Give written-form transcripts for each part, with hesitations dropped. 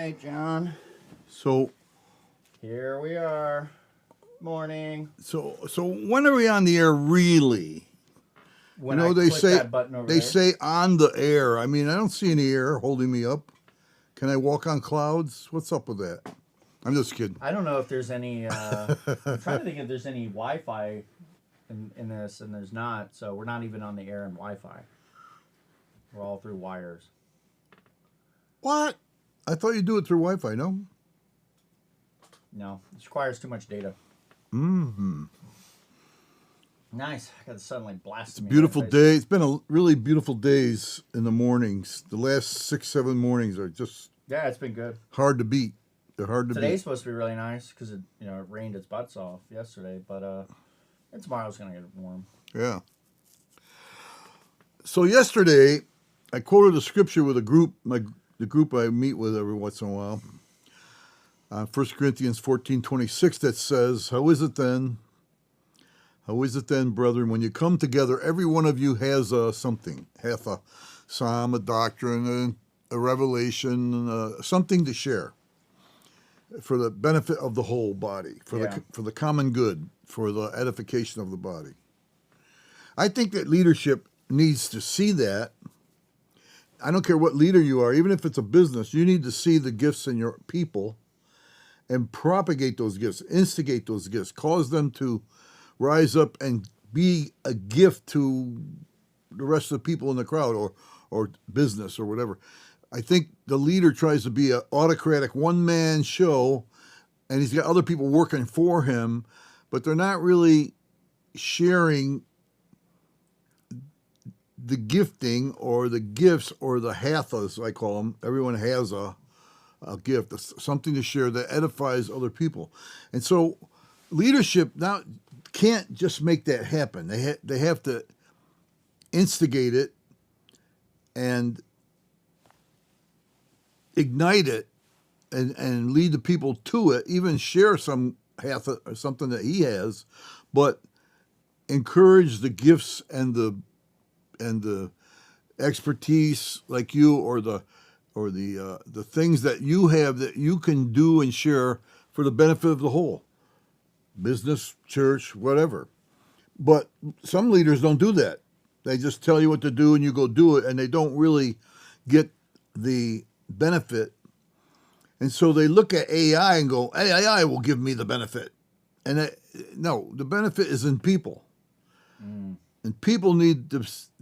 right, John. So Here we are. Morning. so when are we on the air really? When You know, I they click say that button over they there. say on the air. I mean, I don't see any air holding me up. Can I walk on clouds? What's up with that? I'm just kidding. I don't know if there's any. I'm trying to think if there's any Wi-Fi in this, and there's not. So we're not even on the air and Wi-Fi. We're all through wires. What? I thought you do it through Wi-Fi. No. No, this requires too much data. Mm-hmm. Nice. I got the sun like blasting me. Beautiful right in the face. day. It's been a really beautiful days in the mornings. The last 6-7 mornings are just Yeah, it's been good. hard to beat. They're hard to Today's beat. supposed to be really nice because it rained its butts off yesterday, but and tomorrow's gonna get warm. Yeah. So yesterday, I quoted a scripture with a group, the group I meet with every once in a while, 1 Corinthians 14:26, that says, How is it then, brethren, when you come together, every one of you has something, hath a psalm, a doctrine, a revelation, something to share for the benefit of the whole body, for the common good, for the edification of the body. I think that leadership needs to see that. I don't care what leader you are, even if it's a business, you need to see the gifts in your people and propagate those gifts, instigate those gifts, cause them to rise up and be a gift to the rest of the people in the crowd or business or whatever. I think the leader tries to be an autocratic one-man show, and he's got other people working for him, but they're not really sharing the gifting or the gifts or the hathas, I call them. Everyone has a gift, something to share that edifies other people. And so leadership now can't just make that happen. They have to instigate it and ignite it and lead the people to it, even share some hatha or something that he has, but encourage the gifts and the expertise like you or the things that you have that you can do and share for the benefit of the whole business, church, whatever. But some leaders don't do that. They just tell you what to do and you go do it, and they don't really get the benefit. And so they look at AI and go, AI will give me the benefit. And no, the benefit is in people. And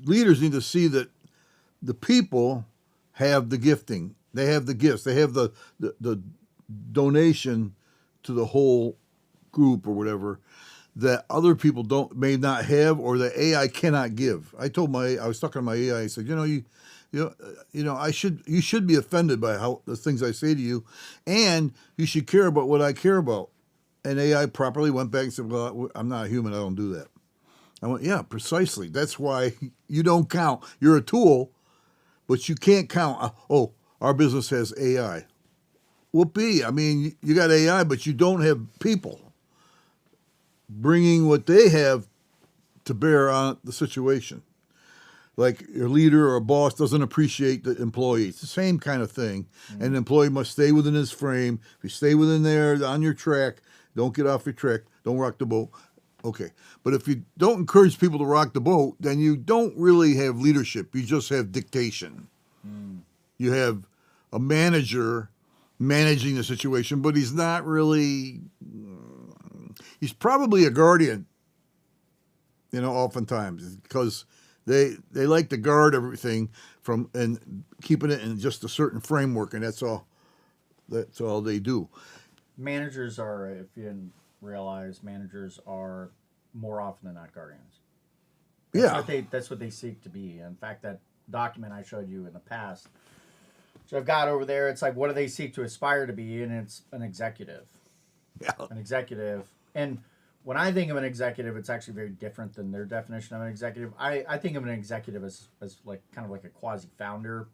leaders need to see that the people have the gifting. They have the gifts. They have the donation to the whole group or whatever that other people may not have, or that AI cannot give. I was talking to my AI. I said, you should be offended by how the things I say to you, and you should care about what I care about. And AI properly went back and said, well, I'm not a human. I don't do that. I went, yeah, precisely. That's why you don't count. You're a tool, but you can't count. Our business has AI. Whoopee. I mean, you got AI, but you don't have people bringing what they have to bear on the situation. Like your leader or a boss doesn't appreciate the employee. It's the same kind of thing. Mm-hmm. And the employee must stay within his frame. If you stay within there, on your track, don't get off your track, don't rock the boat. Okay. But if you don't encourage people to rock the boat, then you don't really have leadership. You just have dictation. You have a manager managing the situation, but he's not really, he's probably a guardian, oftentimes, because they like to guard everything from and keeping it in just a certain framework, and that's all they do. Managers are, if you didn't realize, managers are more often than not guardians. That's what they seek to be. In fact, that document I showed you in the past, which I've got over there, it's like, what do they seek to aspire to be? And it's an executive. Yeah. An executive. And when I think of an executive, it's actually very different than their definition of an executive. I think of an executive as like kind of like a quasi-founder.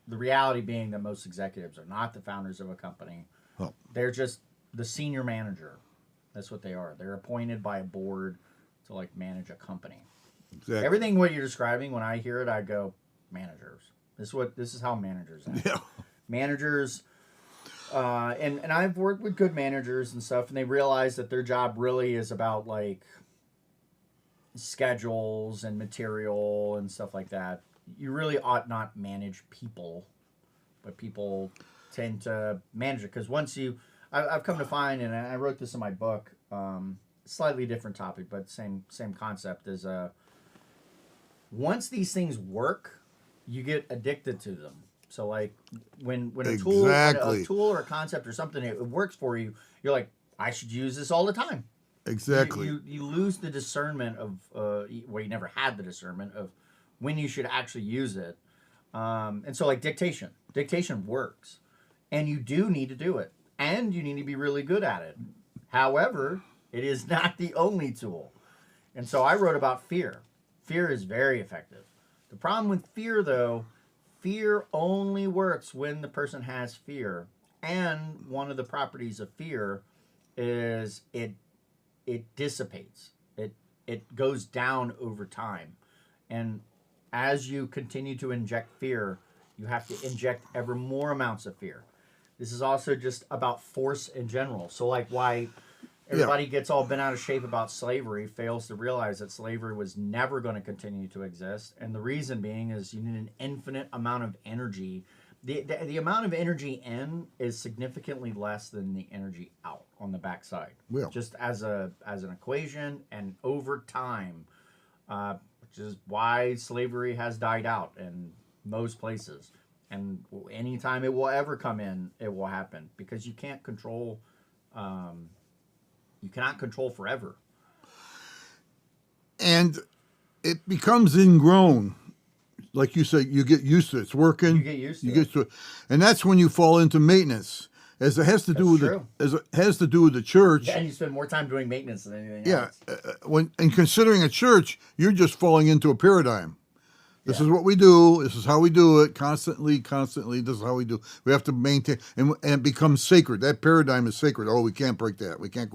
The reality being that most executives are not the founders of a company. Oh. They're just the senior manager. That's what they are. They're appointed by a board to like manage a company. Exactly. Everything what you're describing, when I hear it, I go, managers. This is how managers act. Yeah. Managers And I've worked with good managers and stuff, and they realize that their job really is about like schedules and material and stuff like that. You really ought not manage people, but people tend to manage it because I've come to find, and I wrote this in my book, slightly different topic, but same concept is once these things work, you get addicted to them. So like when a tool or a concept or something it works for you, you're like, I should use this all the time. Exactly. You lose the discernment of you never had the discernment of when you should actually use it. And so like dictation works, and you do need to do it, and you need to be really good at it. However, it is not the only tool. And so I wrote about fear. Fear is very effective. The problem with fear, though, fear only works when the person has fear. And one of the properties of fear is it dissipates. It goes down over time. And as you continue to inject fear, you have to inject ever more amounts of fear. This is also just about force in general. So like why everybody gets all bent out of shape about slavery, fails to realize that slavery was never going to continue to exist. And the reason being is you need an infinite amount of energy. The amount of energy in is significantly less than the energy out on the backside. Yeah. Just as an equation, and over time, which is why slavery has died out in most places. And anytime it will ever come in, it will happen because you can't control. You cannot control forever. And it becomes ingrown. Like you say, you get used to it. It's working. You get used to it. Get to it. And that's when you fall into maintenance. As it has to do That's with it has to do with the church. Yeah, and you spend more time doing maintenance than anything else. When considering a church, you're just falling into a paradigm. This is what we do. This is how we do it. Constantly. This is how we do. We have to maintain, and it becomes sacred. That paradigm is sacred. Oh, we can't break that. We can't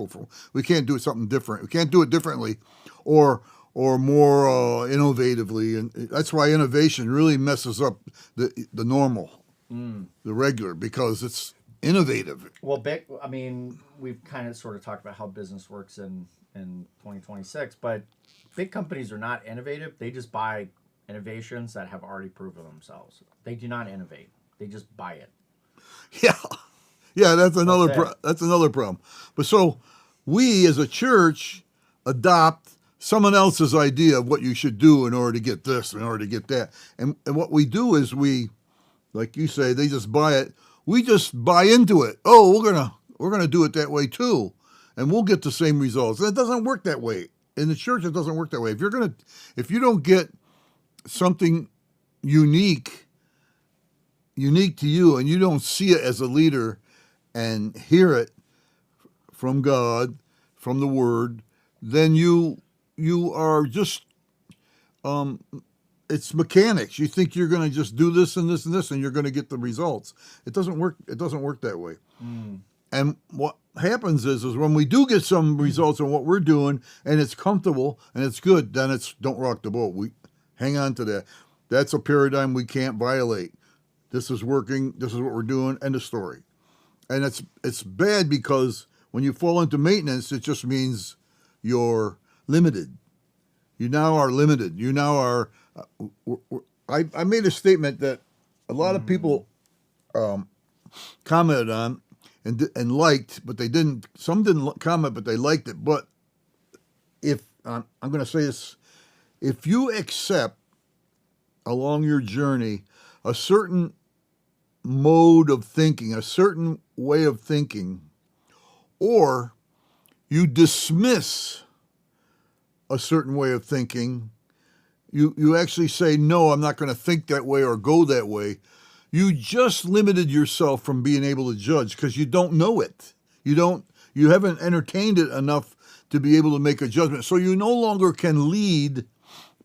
we can't do something different. We can't do it differently, or more innovatively. And that's why innovation really messes up the normal, the regular, because it's innovative. Well, we've kind of sort of talked about how business works in 2026, but big companies are not innovative. They just buy innovations that have already proven themselves. They do not innovate. They just buy it. Yeah, that's another problem. But so we as a church adopt someone else's idea of what you should do in order to get this, in order to get that. And what we do is we, like you say, they just buy it. We just buy into it. Oh, we're gonna do it that way too, and we'll get the same results. And it doesn't work that way. In the church, it doesn't work that way. If you don't get something unique to you, and you don't see it as a leader and hear it from God, from the Word, then you are just it's mechanics. You think you're going to just do this and this and this, and you're going to get the results. It doesn't work. It doesn't work that way. And what happens is when we do get some results on what we're doing, and it's comfortable and it's good, then it's don't rock the boat. We hang on to that. That's a paradigm we can't violate. This is working. This is what we're doing. End of story. And it's bad because when you fall into maintenance, it just means you're limited. You now are limited. You now are. I made a statement that a lot of people commented on and liked, but they didn't. Some didn't comment, but they liked it. But if I'm going to say this. If you accept along your journey a certain mode of thinking, a certain way of thinking, or you dismiss a certain way of thinking, you actually say, no, I'm not going to think that way or go that way, you just limited yourself from being able to judge because you don't know it. You haven't entertained it enough to be able to make a judgment. So you no longer can lead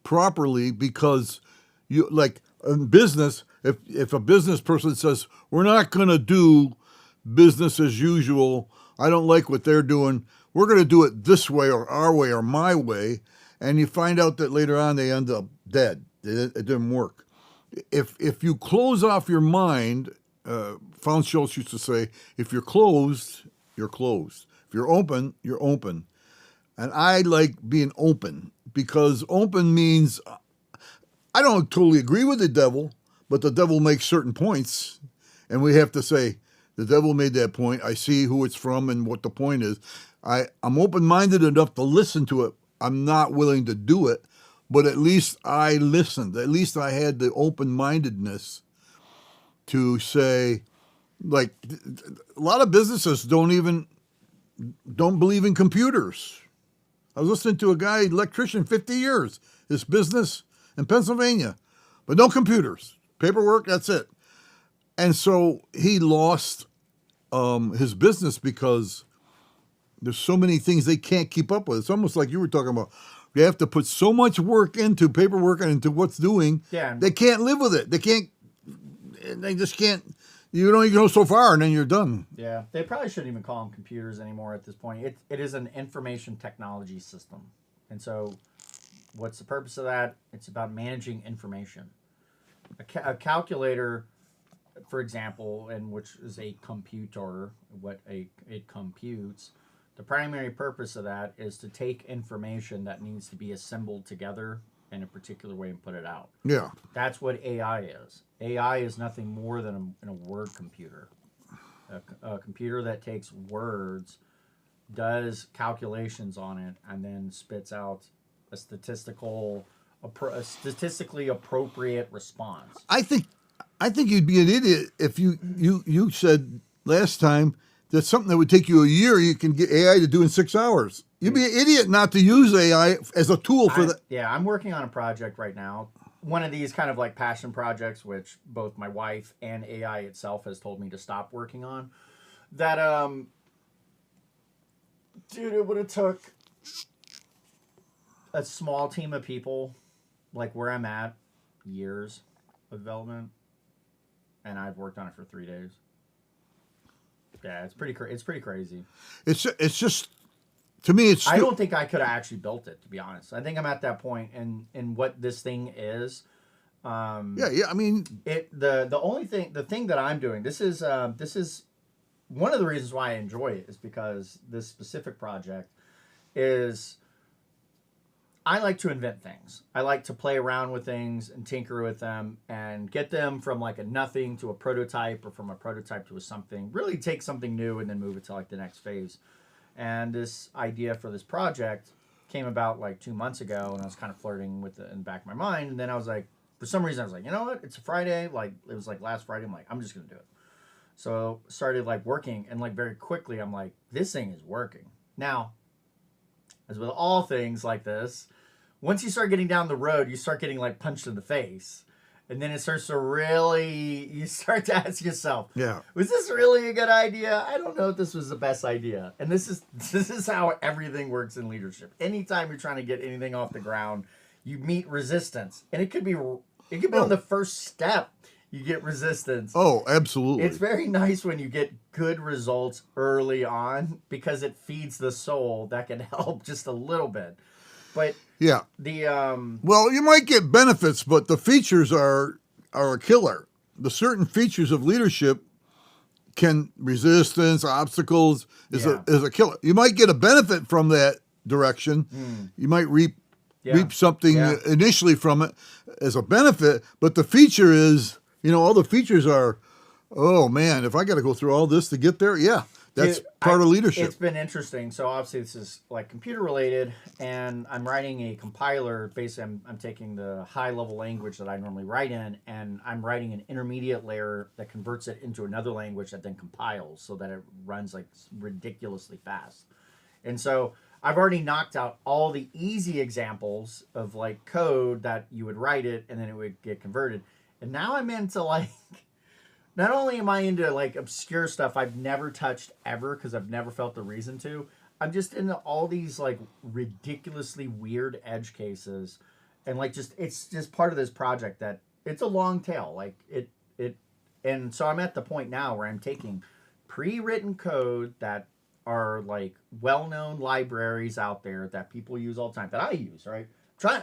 properly because you, like in business, if a business person says, we're not going to do business as usual, I don't like what they're doing, we're going to do it this way or our way or my way, and you find out that later on they end up dead. It didn't work. If you close off your mind Franz Schultz used to say, if you're closed, you're closed. If you're open, you're open. And I like being open because open means I don't totally agree with the devil, but the devil makes certain points. And we have to say, the devil made that point. I see who it's from and what the point is. I'm open-minded enough to listen to it. I'm not willing to do it, but at least I listened. At least I had the open-mindedness to say, like, a lot of businesses don't believe in computers. I was listening to a guy, electrician, 50 years, his business in Pennsylvania, but no computers, paperwork, that's it. And so he lost his business because there's so many things they can't keep up with. It's almost like you were talking about. You have to put so much work into paperwork and into what's doing. Yeah. They can't live with it. They just can't. You go so far and then you're done. Yeah, they probably shouldn't even call them computers anymore at this point. It is an information technology system. And so what's the purpose of that? It's about managing information. A calculator, for example, and which is a computer, it computes, the primary purpose of that is to take information that needs to be assembled together in a particular way and put it out. Yeah. That's what AI is. AI is nothing more than a word computer. A computer that takes words, does calculations on it, and then spits out a statistically appropriate response. I think you'd be an idiot if you said last time that something that would take you a year, you can get AI to do in 6 hours. You'd be an idiot not to use AI as a tool for that. Yeah, I'm working on a project right now. One of these kind of like passion projects, which both my wife and AI itself has told me to stop working on. That, dude, it would have took a small team of people, like where I'm at, years of development, and I've worked on it for 3 days. Yeah, it's pretty crazy. It's just, to me, it's. I don't think I could have actually built it, to be honest. I think I'm at that point in what this thing is. Yeah. I mean, the thing that I'm doing. This is one of the reasons why I enjoy it is because this specific project is. I like to invent things. I like to play around with things and tinker with them and get them from like a nothing to a prototype or from a prototype to a something. Really take something new and then move it to like the next phase. And this idea for this project came about like 2 months ago, and I was kind of flirting with it in the back of my mind. And then I was like, for some reason, I was like, you know what? It's a Friday. Like it was like last Friday. I'm like, I'm just gonna do it. So started like working, and like very quickly, I'm like, this thing is working. Now, as with all things like this, once you start getting down the road, you start getting like punched in the face. And then it starts to really, you start to ask yourself, yeah, was this really a good idea? I don't know if this was the best idea. And this is how everything works in leadership. Anytime you're trying to get anything off the ground, you meet resistance. And it could be on the first step. You get resistance. Oh, absolutely. It's very nice when you get good results early on because it feeds the soul. That can help just a little bit. But yeah, well, you might get benefits, but the features are a killer. The certain features of leadership resistance, obstacles is a killer. You might get a benefit from that direction. You might reap something initially from it as a benefit, but the feature is, all the features are, oh man, if I got to go through all this to get there, that's part of leadership. It's been interesting. So obviously this is like computer related, and I'm writing a compiler. Basically, I'm taking the high level language that I normally write in, and I'm writing an intermediate layer that converts it into another language that then compiles so that it runs like ridiculously fast. And so I've already knocked out all the easy examples of like code that you would write it and then it would get converted. And now I'm into like, not only am I into like obscure stuff I've never touched ever because I've never felt the reason to, I'm just into all these like ridiculously weird edge cases. And like it's just part of this project that it's a long tail. Like and so I'm at the point now where I'm taking pre-written code that are like well-known libraries out there that people use all the time, that I use, right?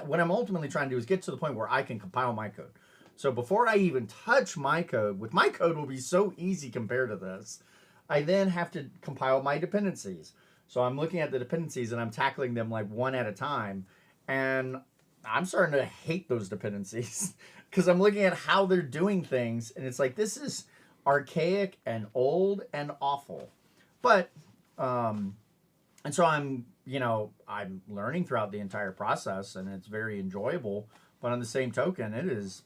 What I'm ultimately trying to do is get to the point where I can compile my code. So before I even touch my code, with my code will be so easy compared to this, I then have to compile my dependencies. So I'm looking at the dependencies and I'm tackling them like one at a time. And I'm starting to hate those dependencies because I'm looking at how they're doing things. And it's like, this is archaic and old and awful. But, and so I'm learning throughout the entire process, and it's very enjoyable. But on the same token, it is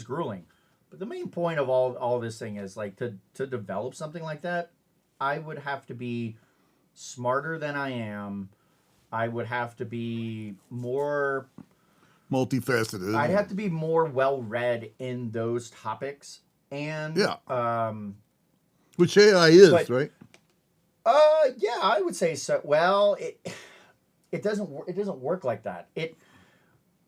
grueling. But the main point of all this thing is like to develop something like that, I would have to be smarter than I am. I would have to be more multifaceted. I'd have to be more well read in those topics, and which AI is, right? Yeah, I would say so. Well, it doesn't work like that.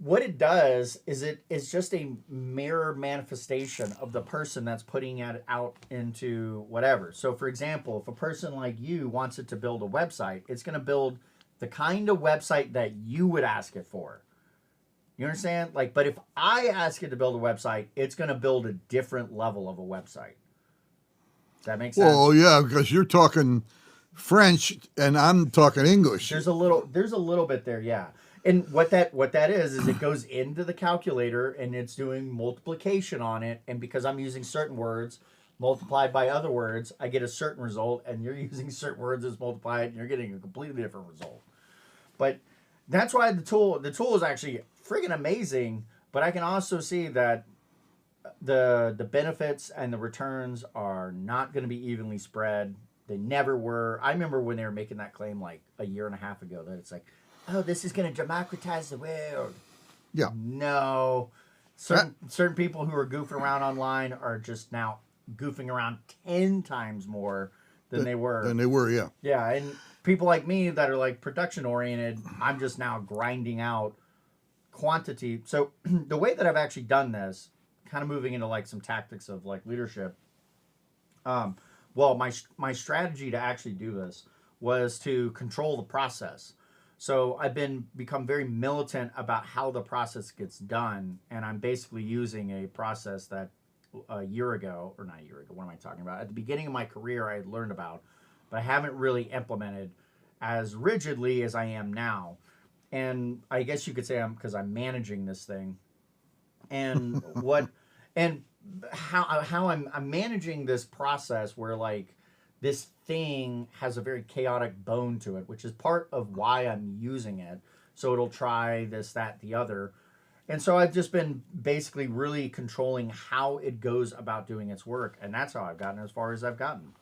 What it does is it is just a mirror manifestation of the person that's putting it out into whatever. So, for example, if a person like you wants it to build a website, it's going to build the kind of website that you would ask it for. You understand? Like, but if I ask it to build a website, it's going to build a different level of a website. Does that make sense? Well, yeah, because you're talking French and I'm talking English. There's a little bit there, yeah. And what that is it goes into the calculator and it's doing multiplication on it. And because I'm using certain words multiplied by other words, I get a certain result. And you're using certain words as multiplied, and you're getting a completely different result. But that's why the tool is actually friggin' amazing. But I can also see that the benefits and the returns are not going to be evenly spread. They never were. I remember when they were making that claim like a year and a half ago that it's like, oh, this is going to democratize the world. Yeah. No. Certain people who are goofing around online are just now goofing around 10 times more than they were. Yeah. Yeah, and people like me that are like production oriented, I'm just now grinding out quantity. So the way that I've actually done this, kind of moving into like some tactics of like leadership. Well, my strategy to actually do this was to control the process. So I've become very militant about how the process gets done, and I'm basically using a process that a year ago, or not a year ago, what am I talking about? At the beginning of my career, I had learned about, but I haven't really implemented as rigidly as I am now. And I guess you could say because I'm managing this thing, and how I'm managing this process where like this thing has a very chaotic bone to it, which is part of why I'm using it. So it'll try this, that, the other. And so I've just been basically really controlling how it goes about doing its work. And that's how I've gotten as far as I've gotten.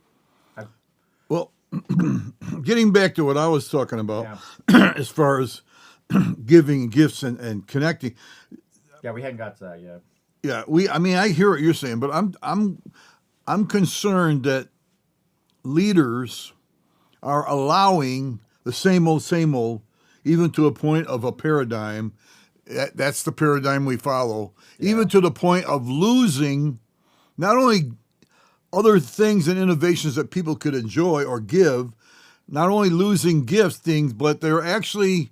Well, getting back to what I was talking about, as far as giving gifts and connecting. Yeah, we hadn't got to that yet. Yeah, I hear what you're saying, but I'm concerned that leaders are allowing the same old, even to a point of a paradigm. That's the paradigm we follow, even to the point of losing not only other things and innovations that people could enjoy or give, not only losing gifts, things, but they're actually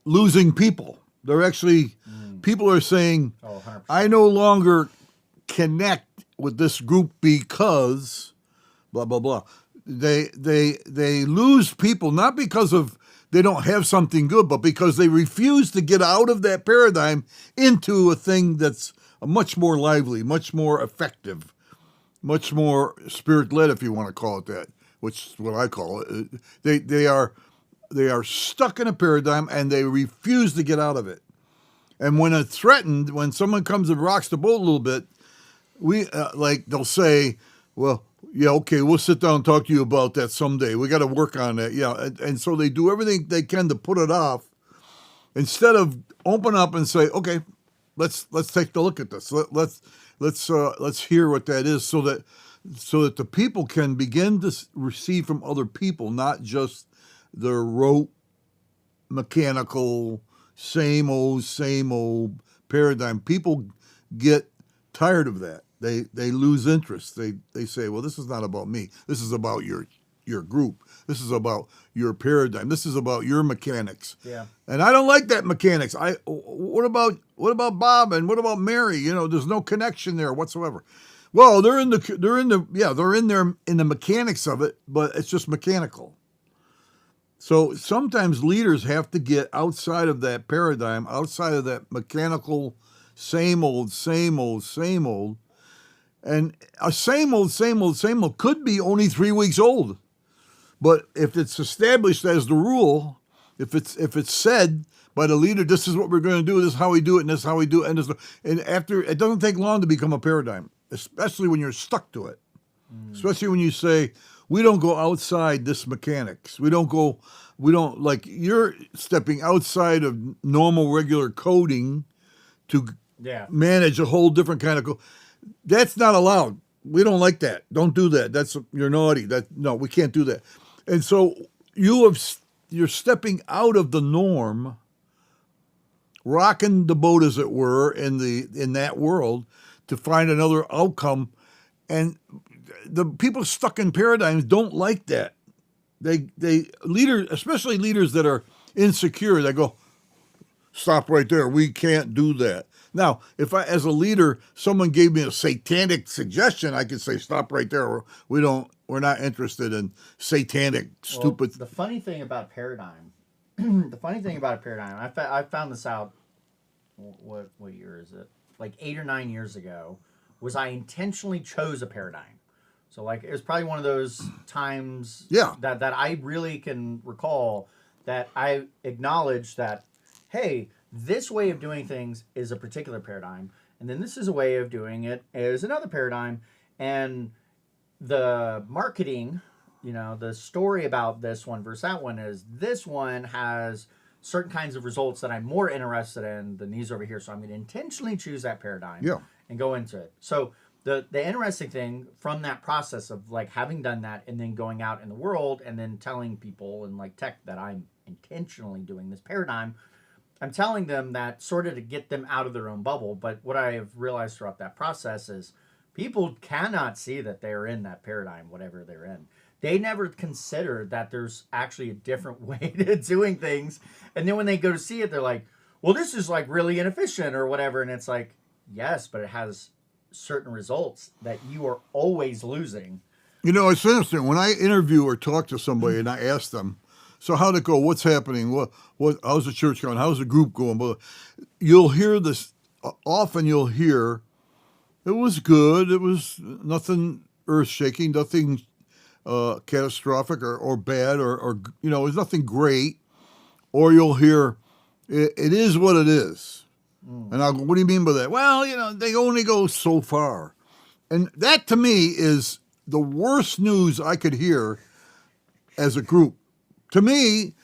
losing people. They're actually, people are saying, I no longer connect with this group because blah, blah, blah. They lose people, not because of they don't have something good, but because they refuse to get out of that paradigm into a thing that's much more lively, much more effective, much more spirit-led, if you want to call it that, which is what I call it. They are stuck in a paradigm and they refuse to get out of it. And when it's threatened, when someone comes and rocks the boat a little bit, they'll say, well, yeah, okay, we'll sit down and talk to you about that someday. We got to work on that. Yeah, and so they do everything they can to put it off instead of open up and say, okay, let's take a look at this. Let's hear what that is, so that the people can begin to receive from other people, not just the rote, mechanical, same old paradigm. People get tired of that. They lose interest. They say, well, this is not about me. This is about your your group. This is about your paradigm. This is about your mechanics. Yeah. And I don't like that mechanics. What about Bob and what about Mary? There's no connection there whatsoever. Well, they're in the mechanics of it, but it's just mechanical. So sometimes leaders have to get outside of that paradigm, outside of that mechanical same old. And a same old could be only 3 weeks old. But if it's established as the rule, if it's said by the leader, this is what we're going to do, this is how we do it, and this is how we do it, and after, it doesn't take long to become a paradigm, especially when you're stuck to it. Especially when you say, we don't go outside this mechanics. Like, you're stepping outside of normal, regular coding to manage a whole different kind of code. That's not allowed. We don't like that. Don't do that. You're naughty. No, we can't do that. And so you're stepping out of the norm, rocking the boat, as it were, in that world to find another outcome. And the people stuck in paradigms don't like that. Especially leaders that are insecure, they go, stop right there. We can't do that. Now, if as a leader, someone gave me a satanic suggestion, I could say, stop right there. We're not interested in satanic, stupid. The funny thing about paradigm, I found this out, what year is it? Like 8 or 9 years ago, was I intentionally chose a paradigm. So like, it was probably one of those times that I really can recall that I acknowledged that, hey, this way of doing things is a particular paradigm, and then this is a way of doing it is another paradigm, and the marketing, the story about this one versus that one is this one has certain kinds of results that I'm more interested in than these over here, so I'm going to intentionally choose that paradigm and go into it. So the interesting thing from that process of like having done that and then going out in the world and then telling people in like tech that I'm intentionally doing this paradigm, I'm telling them that sort of to get them out of their own bubble. But what I have realized throughout that process is people cannot see that they're in that paradigm, whatever they're in. They never consider that there's actually a different way to doing things. And then when they go to see it, they're like, well, this is like really inefficient or whatever. And it's like, yes, but it has certain results that you are always losing. It's interesting. When I interview or talk to somebody and I ask them, so how'd it go? What's happening? How's the church going? How's the group going? You'll hear this. Often you'll hear, it was good. It was nothing earth-shaking, nothing catastrophic or bad or it was nothing great. Or you'll hear, it is what it is. And I'll go, what do you mean by that? Well, they only go so far. And that to me is the worst news I could hear as a group. To me,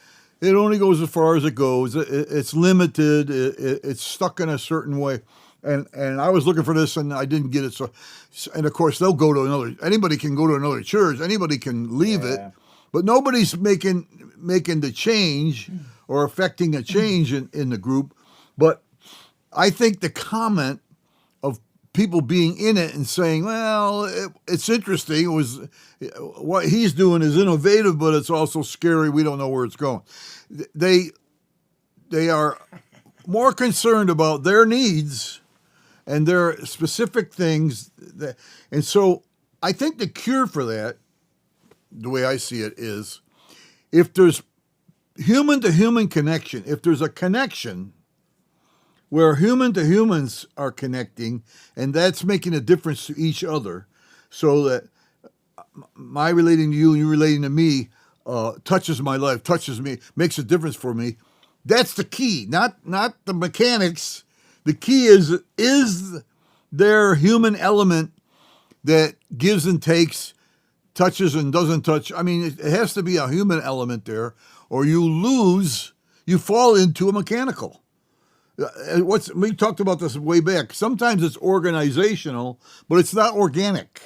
it only goes as far as it goes. It's limited. It's stuck in a certain way. And I was looking for this, and I didn't get it. So, and of course, they'll go to another. Anybody can go to another church. Anybody can leave it, but nobody's making the change or affecting a change in the group. But I think the comment of people being in it and saying, well, it's interesting. It was what he's doing is innovative, but it's also scary. We don't know where it's going. They are more concerned about their needs and their specific things. And so I think the cure for that, the way I see it, is if there's human-to-human connection, if there's a connection where human to humans are connecting, and that's making a difference to each other, so that my relating to you and you relating to me touches my life, touches me, makes a difference for me. That's the key, not the mechanics. The key is there human element that gives and takes, touches and doesn't touch. I mean, it has to be a human element there, or you fall into a mechanical. We talked about this way back. Sometimes it's organizational, but it's not organic.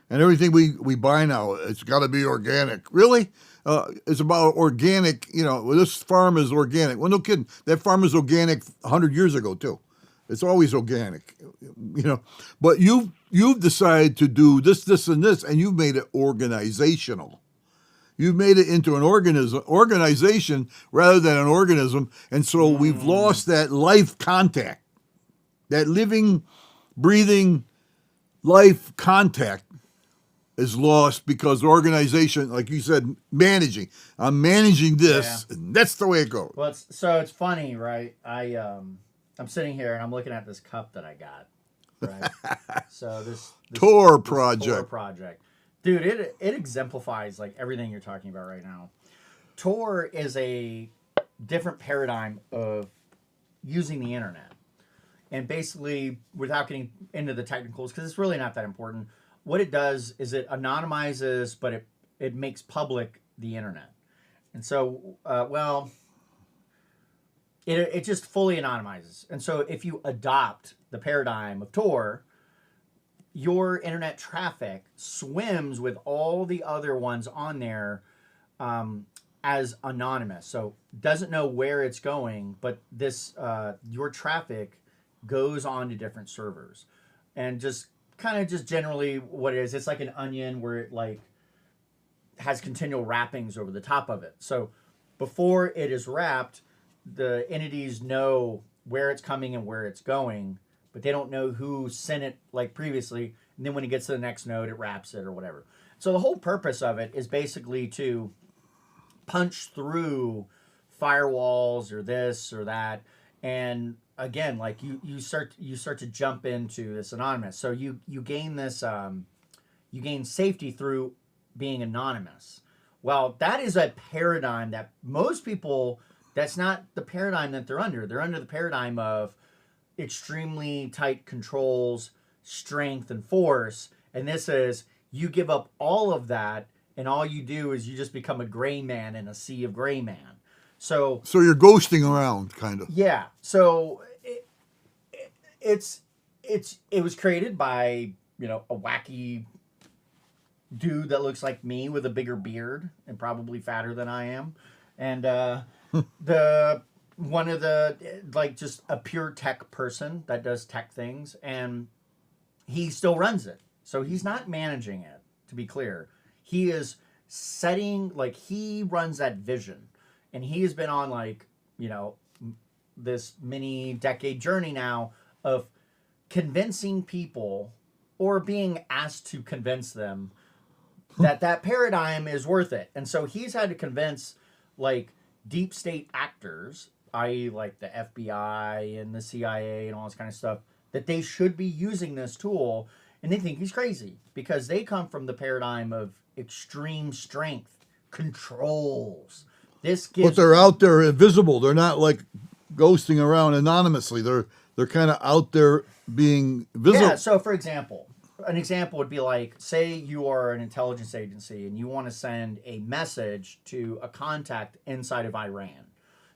And everything we buy now, it's got to be organic. Really? It's about organic. This farm is organic. Well, no kidding. That farm was organic 100 years ago too. It's always organic. But you've decided to do this, and this, and you've made it organizational. You've made it into an organization rather than an organism, and so we've lost that life contact, that living, breathing life contact is lost because the organization, like you said, managing. I'm managing this, and that's the way it goes. Well, it's funny, right? I'm sitting here and I'm looking at this cup that I got, right? So this Tor project. Dude, it exemplifies like everything you're talking about right now. Tor is a different paradigm of using the internet. And basically, without getting into the technicals, because it's really not that important, what it does is it anonymizes, but it makes public the internet. And so, it just fully anonymizes. And so if you adopt the paradigm of Tor, your internet traffic swims with all the other ones on there as anonymous. So doesn't know where it's going, but this your traffic goes on to different servers. And just kind of just generally what it is, it's like an onion where it like has continual wrappings over the top of it. So before it is wrapped, the entities know where it's coming and where it's going, but they don't know who sent it like previously. And then when it gets to the next node, it wraps it or whatever. So the whole purpose of it is basically to punch through firewalls or this or that. And again, like you start to jump into this anonymous. So you gain this you gain safety through being anonymous. Well, that is a paradigm that most people, that's not the paradigm that they're under. They're under the paradigm of extremely tight controls, strength, and force. And this is, you give up all of that, and all you do is you just become a gray man in a sea of gray man. So you're ghosting around, kind of. Yeah. So it was created by, a wacky dude that looks like me with a bigger beard and probably fatter than I am. And one of the, like, just a pure tech person that does tech things, and he still runs it. So he's not managing it, to be clear. He is setting, like, he runs that vision. And he has been on, like, this mini decade journey now of convincing people, or being asked to convince them, that paradigm is worth it. And so he's had to convince, like, deep state actors, i.e. like the FBI and the CIA and all this kind of stuff, that they should be using this tool. And they think he's crazy because they come from the paradigm of extreme strength, controls. But they're out there visible. They're not like ghosting around anonymously. They're kind of out there being visible. Yeah. So, for example, an example would be like, say you are an intelligence agency and you want to send a message to a contact inside of Iran.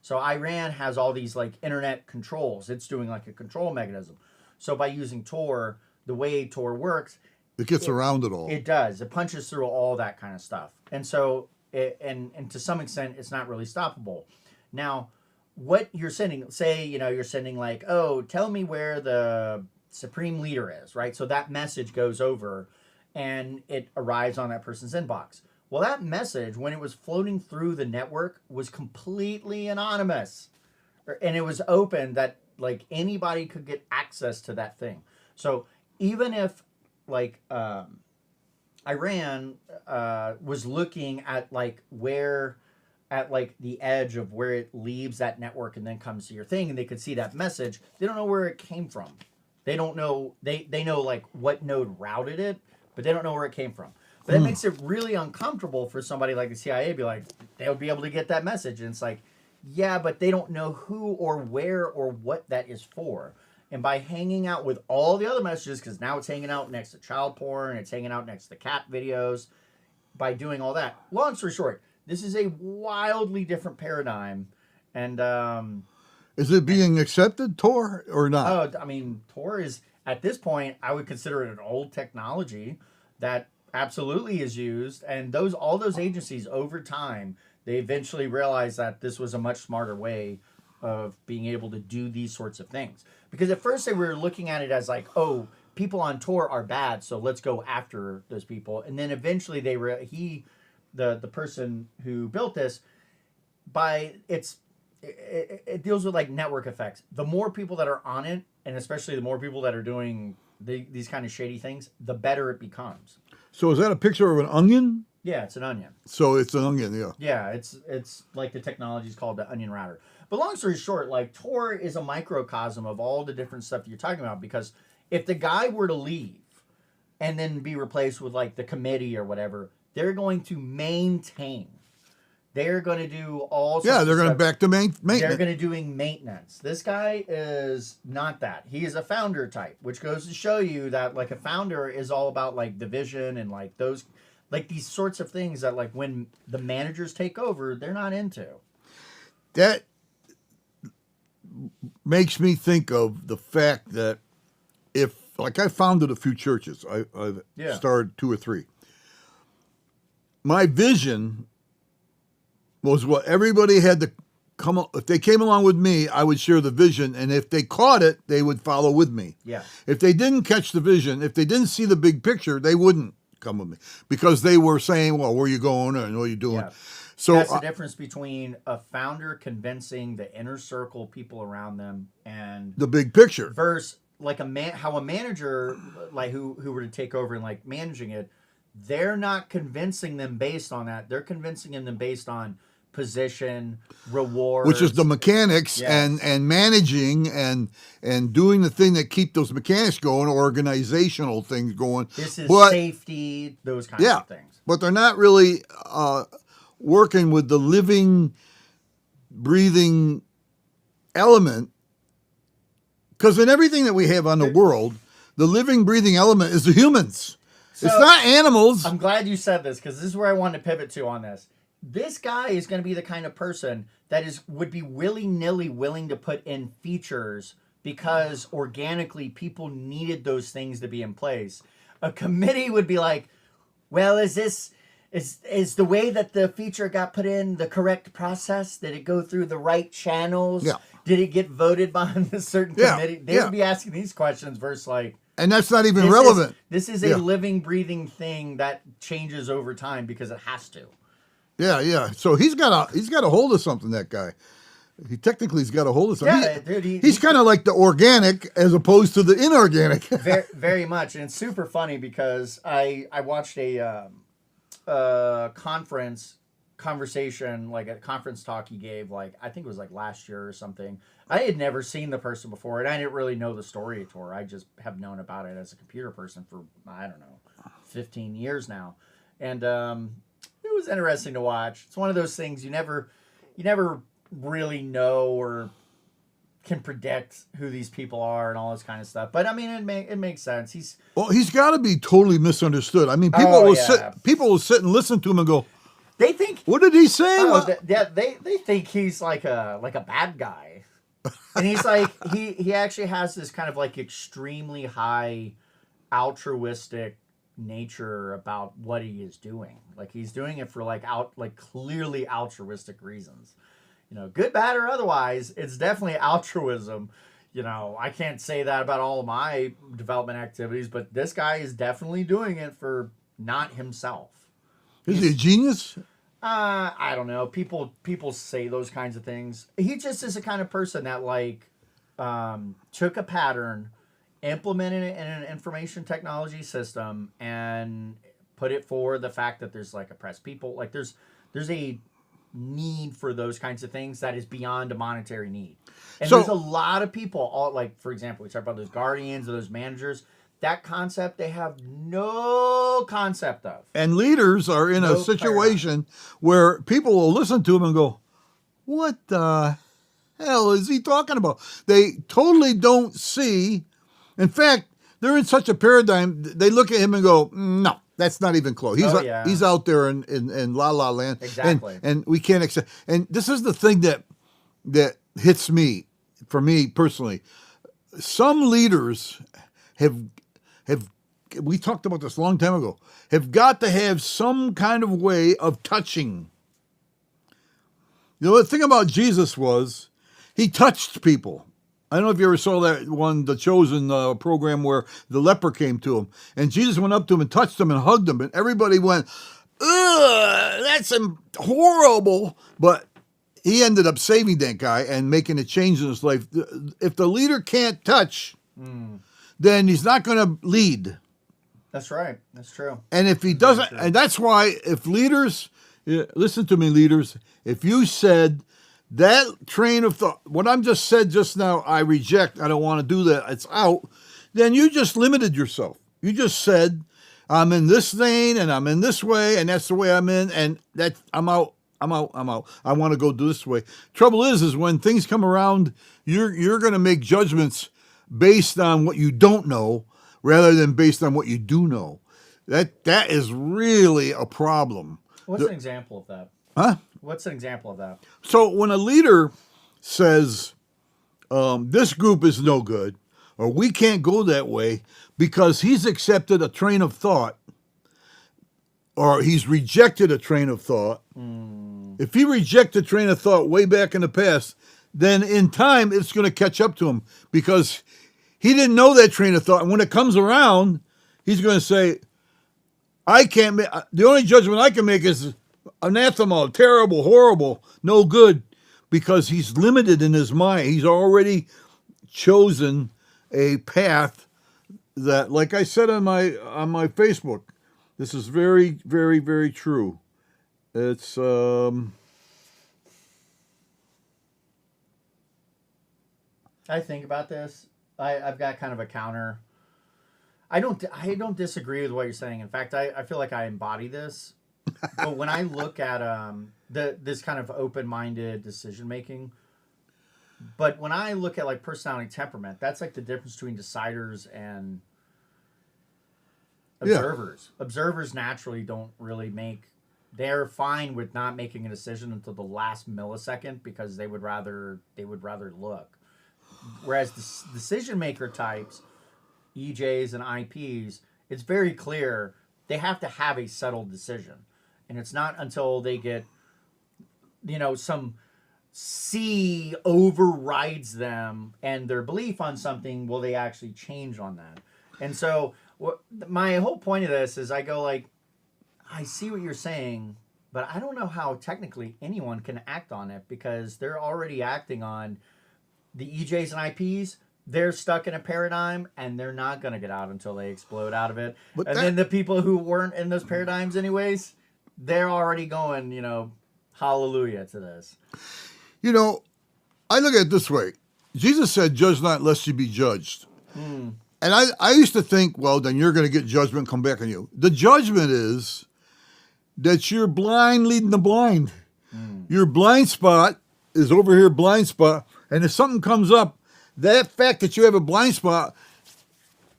So Iran has all these like internet controls. It's doing like a control mechanism. So by using Tor, the way Tor works, it gets around it all. It does. It punches through all that kind of stuff. And so, and to some extent, it's not really stoppable. Now, what you're sending, say, you're sending like, oh, tell me where the supreme leader is, right? So that message goes over and it arrives on that person's inbox. Well, that message, when it was floating through the network, was completely anonymous. And it was open that like anybody could get access to that thing. So even if like Iran was looking at like where, at like the edge of where it leaves that network and then comes to your thing, and they could see that message, they don't know where it came from. They don't know, they know like what node routed it, but they don't know where it came from. But that makes it really uncomfortable for somebody like the CIA to be like, they would be able to get that message. And it's like, yeah, but they don't know who or where or what that is for. And by hanging out with all the other messages, because now it's hanging out next to child porn, it's hanging out next to cat videos, by doing all that. Long story short, this is a wildly different paradigm. And is it being accepted, Tor, or not? Oh, I mean, Tor is, at this point, I would consider it an old technology that absolutely is used. And all those agencies over time, they eventually realized that this was a much smarter way of being able to do these sorts of things. Because at first they were looking at it as like, oh, people on Tor are bad, so let's go after those people. And then eventually he the person who built this, it deals with like network effects. The more people that are on it, and especially the more people that are doing these kind of shady things, the better it becomes. So is that a picture of an onion? Yeah, it's an onion. So it's an onion, yeah. Yeah, it's like the technology is called the onion router. But long story short, like Tor is a microcosm of all the different stuff you're talking about, because if the guy were to leave and then be replaced with like the committee or whatever, they're going to maintain. They're going to do all. Yeah, they're going to back to maintenance. They're going to doing maintenance. This guy is not that. He is a founder type, which goes to show you that like a founder is all about like the vision and like those, like these sorts of things that like when the managers take over, they're not into. That makes me think of the fact that if, like, I founded a few churches. I've started 2 or 3. My vision was what everybody had to come. If they came along with me, I would share the vision, and if they caught it, they would follow with me. Yeah. If they didn't catch the vision, if they didn't see the big picture, they wouldn't come with me, because they were saying, "Well, where are you going and what are you doing?" Yeah. So that's the difference between a founder convincing the inner circle people around them and the big picture versus like how a manager, like who were to take over and like managing it, they're not convincing them based on that. They're convincing them based on position, reward, which is the mechanics. Yes. and managing and doing the thing that keep those mechanics going, organizational things going. This is safety, those kinds of things. But they're not really working with the living, breathing element, because in everything that we have on the world, the living, breathing element is the humans. So, it's not animals. I'm glad you said this, because this is where I wanted to pivot to on this. This guy is going to be the kind of person that would be willy-nilly willing to put in features because organically people needed those things to be in place. A committee would be like, well, is the way that the feature got put in the correct process? Did it go through the right channels? Yeah. Did it get voted by a certain committee? They would be asking these questions versus like... And that's not even relevant. This is a living, breathing thing that changes over time because it has to. Yeah. So he's got a hold of something, that guy. He technically has got a hold of something. Yeah, dude, he's kind of like the organic as opposed to the inorganic. very, very much. And it's super funny because I watched a conversation, like a conference talk he gave, like I think it was like last year or something. I had never seen the person before, and I didn't really know the story of Tor. I just have known about it as a computer person for, I don't know, 15 years now. And it was interesting to watch. It's one of those things you never really know or can predict who these people are and all this kind of stuff. But I mean, it makes sense. He's got to be totally misunderstood. I mean, people will sit and listen to him and go, they think, what did he say? They think he's like a bad guy. And he's like, he actually has this kind of like extremely high altruistic nature about what he is doing. Like he's doing it for like clearly altruistic reasons. You know, good, bad, or otherwise, it's definitely altruism. You know, I can't say that about all of my development activities, but this guy is definitely doing it for not himself. Is he a genius? I don't know. People say those kinds of things. He just is the kind of person that like took a pattern, implemented it in an information technology system, and put it for the fact that there's like oppressed people. Like there's a need for those kinds of things that is beyond a monetary need. And there's a lot of people, all like, for example, we talk about those guardians or those managers. That concept they have no concept of. And leaders are in a situation where people will listen to them and go, what the hell is he talking about? They totally don't see. In fact, they're in such a paradigm, they look at him and go, no, that's not even close. He's out there in la la land. Exactly. And we can't accept. And this is the thing that hits me, for me personally. Some leaders have we talked about this a long time ago, have got to have some kind of way of touching. You know, the thing about Jesus was he touched people. I don't know if you ever saw that one, The Chosen program, where the leper came to him. And Jesus went up to him and touched him and hugged him. And everybody went, ugh, that's horrible. But he ended up saving that guy and making a change in his life. If the leader can't touch, then he's not going to lead. That's right. That's true. And if he doesn't, and that's why if leaders, listen to me, leaders, if you said that train of thought, what I'm just said just now, I reject, I don't want to do that, it's out, then you just limited yourself. You just said, I'm in this lane and I'm in this way and that's the way I'm in and that I'm out. I want to go this way. Trouble is when things come around, you're going to make judgments based on what you don't know rather than based on what you do know. That is really a problem. What's an example of that? Huh? What's an example of that? So when a leader says, this group is no good, or we can't go that way because he's accepted a train of thought, or he's rejected a train of thought. If he rejected a train of thought way back in the past, then in time it's going to catch up to him because he didn't know that train of thought. And when it comes around, he's going to say, I can't make, the only judgment I can make is anathema, terrible, horrible, no good, because he's limited in his mind. He's already chosen a path that, like I said on my Facebook, this is very, very, very true. It's I think about this. I've got kind of a counter. I don't disagree with what you're saying. In fact, I feel like I embody this. But when I look at this kind of open-minded decision making, but when I look at like personality temperament, that's like the difference between deciders and observers. Yeah. Observers naturally don't really they're fine with not making a decision until the last millisecond because they would rather look. Whereas the decision maker types, EJs and IPs, it's very clear they have to have a settled decision. And it's not until they get, some C overrides them and their belief on something, will they actually change on that. And so my whole point of this is I go like, I see what you're saying, but I don't know how technically anyone can act on it because they're already acting on the EJs and IPs. They're stuck in a paradigm and they're not going to get out until they explode out of it. Then the people who weren't in those paradigms anyways, they're already going, hallelujah to this. I look at it this way. Jesus said, judge not lest you be judged. And I used to think, well, then you're going to get judgment come back on you. The judgment is that you're blind leading the blind. Your blind spot is over here, blind spot. And if something comes up, that fact that you have a blind spot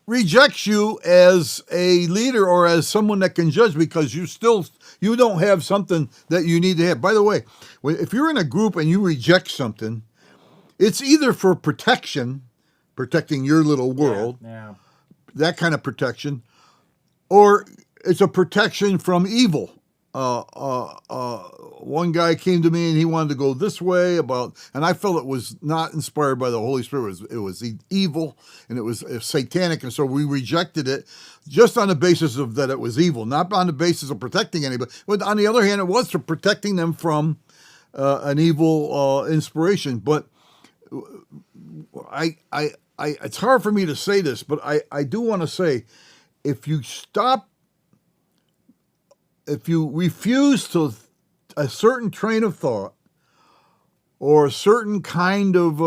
rejects you as a leader or as someone that can judge because you don't have something that you need to have. By the way, if you're in a group and you reject something, it's either for protecting your little world, that kind of protection, or it's a protection from evil. One guy came to me and he wanted to go this way and I felt it was not inspired by the Holy Spirit. It was evil and it was satanic. And so we rejected it just on the basis of that it was evil, not on the basis of protecting anybody. But on the other hand, it was for protecting them from an evil inspiration. But it's hard for me to say this, but I do want to say, if you refuse to a certain train of thought or a certain kind of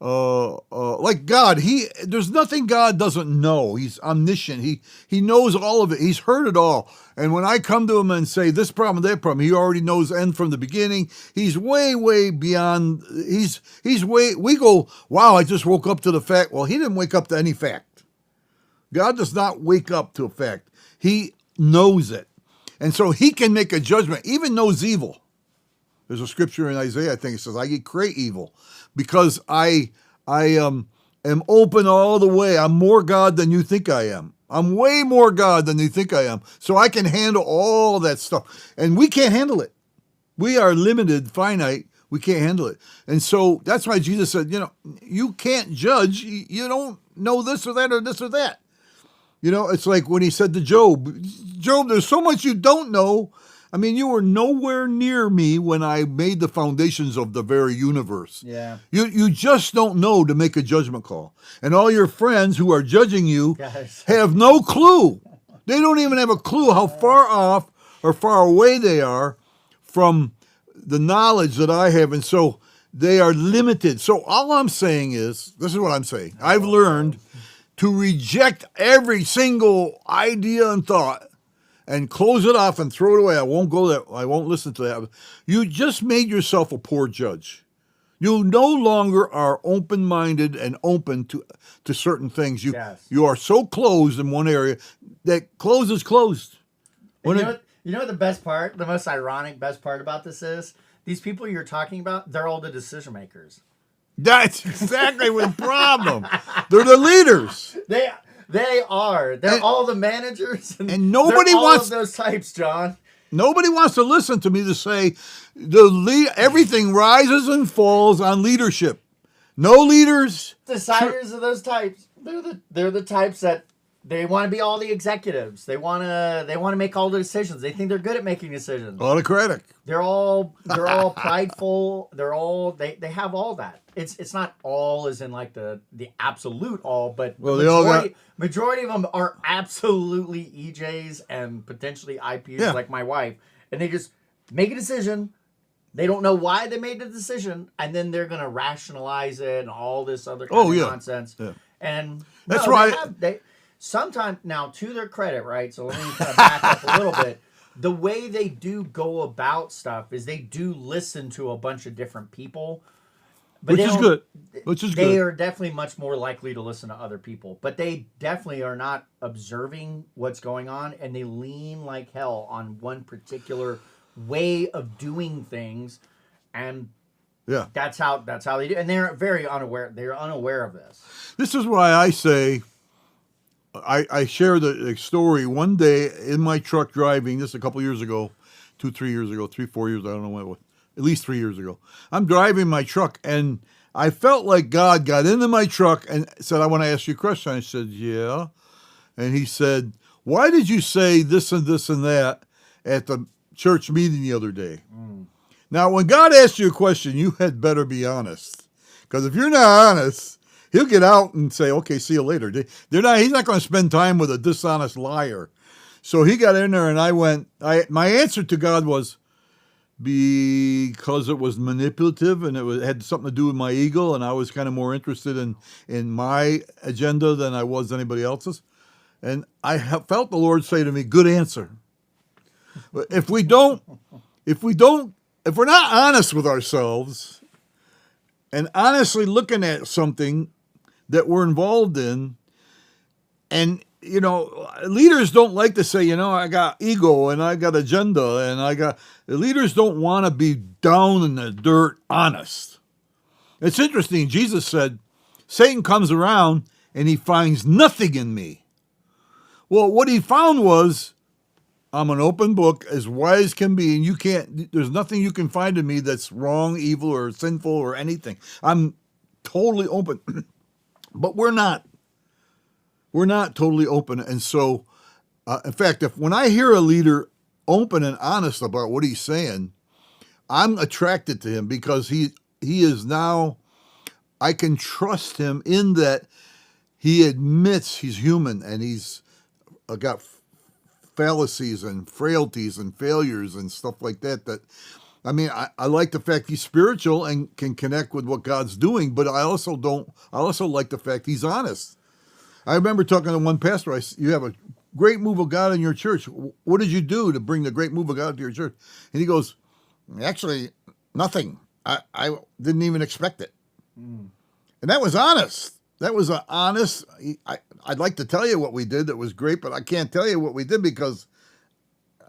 like God, there's nothing God doesn't know. He's omniscient. He knows all of it. He's heard it all. And when I come to him and say this problem, that problem, he already knows end from the beginning. He's way, way beyond. We go, wow, I just woke up to the fact. Well, he didn't wake up to any fact. God does not wake up to a fact. He knows it. And so he can make a judgment, even knows evil. There's a scripture in Isaiah, I think it says, I create evil because I am open all the way. I'm more God than you think I am. I'm way more God than you think I am. So I can handle all that stuff. And we can't handle it. We are limited, finite. We can't handle it. And so that's why Jesus said, you can't judge. You don't know this or that or this or that. You know, it's like when he said to Job, Job, there's so much you don't know. I mean, you were nowhere near me when I made the foundations of the very universe. Yeah. You just don't know to make a judgment call. And all your friends who are judging you have no clue. They don't even have a clue how far off or far away they are from the knowledge that I have. And so they are limited. So all I'm saying is, this is what I'm saying. I've learned to reject every single idea and thought and close it off and throw it away. I won't go there. I won't listen to that. You just made yourself a poor judge. You no longer are open-minded and open to certain things. You are so closed in one area that closed is closed. You know what the best part, the most ironic best part about this is? These people you're talking about, they're all the decision makers. That's exactly the problem. They're the leaders. They are. They're all the managers. And nobody wants all of those types, John. Nobody wants to listen to me to say everything rises and falls on leadership. No leaders. Deciders of those types. They're the types that they want to be all the executives. They want to make all the decisions. They think they're good at making decisions. Autocratic. They're all prideful. They have all that. It's not all as in like the absolute all, but majority of them are absolutely EJs and potentially IPs like my wife, and they just make a decision. They don't know why they made the decision, and then they're gonna rationalize it and all this other kind of nonsense. Yeah. And that's right. Sometimes, now to their credit, right? So let me kind of back up a little bit. The way they do go about stuff is they do listen to a bunch of different people. But Which is good. They are definitely much more likely to listen to other people. But they definitely are not observing what's going on, and they lean like hell on one particular way of doing things. And that's how they do. And they're very unaware. They're unaware of this. This is why I say, I share the story. One day in my truck driving, this a couple years ago, 4 years, I don't know when it was. At least 3 years ago. I'm driving my truck, and I felt like God got into my truck and said, I want to ask you a question. I said, yeah. And he said, why did you say this and this and that at the church meeting the other day? Now, when God asks you a question, you had better be honest. Because if you're not honest, he'll get out and say, okay, see you later. He's not going to spend time with a dishonest liar. So he got in there, and my answer to God was, because it was manipulative and it had something to do with my ego, and I was kind of more interested in my agenda than I was anybody else's. And I felt the Lord say to me, good answer. But if we're not honest with ourselves and honestly looking at something that we're involved in, and leaders don't like to say, I got ego and I got agenda and leaders don't want to be down in the dirt honest. It's interesting. Jesus said, Satan comes around and he finds nothing in me. Well, what he found was, I'm an open book, as wise can be, and there's nothing you can find in me that's wrong, evil, or sinful, or anything. I'm totally open. But we're not. We're not totally open. And so, in fact, when I hear a leader open and honest about what he's saying, I'm attracted to him because he is now, I can trust him in that he admits he's human and he's got fallacies and frailties and failures and stuff like that. I like the fact he's spiritual and can connect with what God's doing, but I also like the fact he's honest. I remember talking to one pastor. You have a great move of God in your church. What did you do to bring the great move of God to your church? And he goes, actually, nothing. I didn't even expect it. And that was honest. That was honest. I'd like to tell you what we did that was great, but I can't tell you what we did because,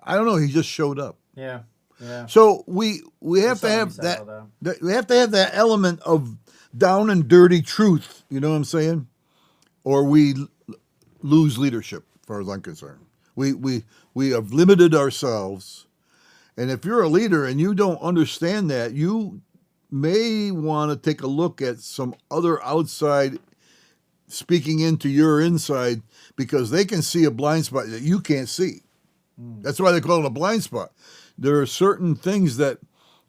I don't know, he just showed up. Yeah. Yeah. So we have to have that. We have to have that element of down and dirty truth. You know what I'm saying? Or we lose leadership, as far as I'm concerned. We have limited ourselves. And if you're a leader and you don't understand that, you may want to take a look at some other outside speaking into your inside because they can see a blind spot that you can't see. That's why they call it a blind spot. There are certain things that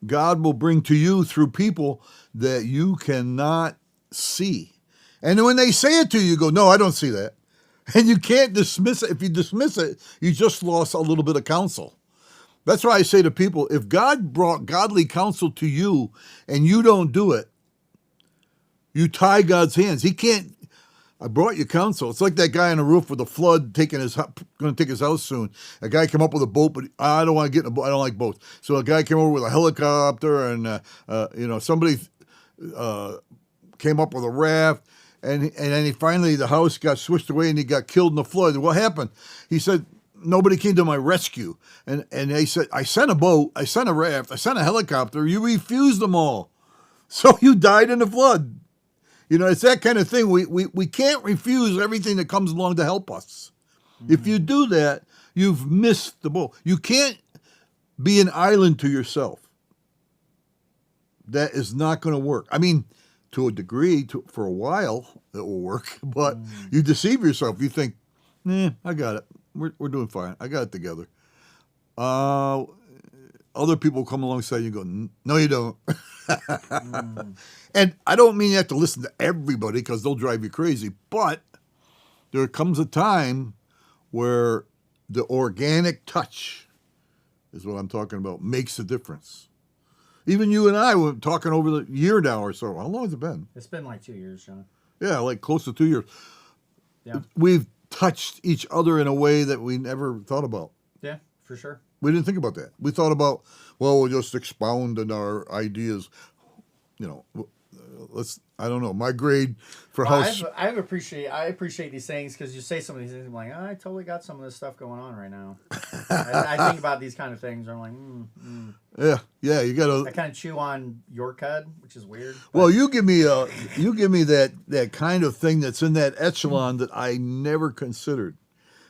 God will bring to you through people that you cannot see. And when they say it to you, you go, no, I don't see that. And you can't dismiss it. If you dismiss it, you just lost a little bit of counsel. That's why I say to people, if God brought godly counsel to you and you don't do it, you tie God's hands. He can't. I brought you counsel. It's like that guy on the roof with the flood going to take his house soon. A guy came up with a boat, but I don't want to get in a boat. I don't like boats. So a guy came over with a helicopter, and somebody came up with a raft, and then finally the house got swished away, and he got killed in the flood. What happened? He said, nobody came to my rescue, and they said, I sent a boat, I sent a raft, I sent a helicopter. You refused them all, so you died in the flood. It's that kind of thing. We can't refuse everything that comes along to help us. Mm-hmm. If you do that, you've missed the boat. You can't be an island to yourself. That is not going to work. I mean, to a degree, for a while, it will work. But you deceive yourself. You think, I got it. We're doing fine. I got it together. Other people come alongside you and go, no, you don't. And I don't mean you have to listen to everybody because they'll drive you crazy, but there comes a time where the organic touch is what I'm talking about, makes a difference. Even you and I were talking over the year now or so. How long has it been? It's been like 2 years, John. Yeah, like close to 2 years. Yeah. We've touched each other in a way that we never thought about. Yeah, for sure. We didn't think about that. We thought about, we'll just expound on our ideas. I don't know. My grade for house. I appreciate these things because you say some of these things. I'm like, I totally got some of this stuff going on right now. I think about these kind of things. I'm like, Yeah. You got to. I kind of chew on your cud, which is weird. Well, you give me that kind of thing that's in that echelon that I never considered,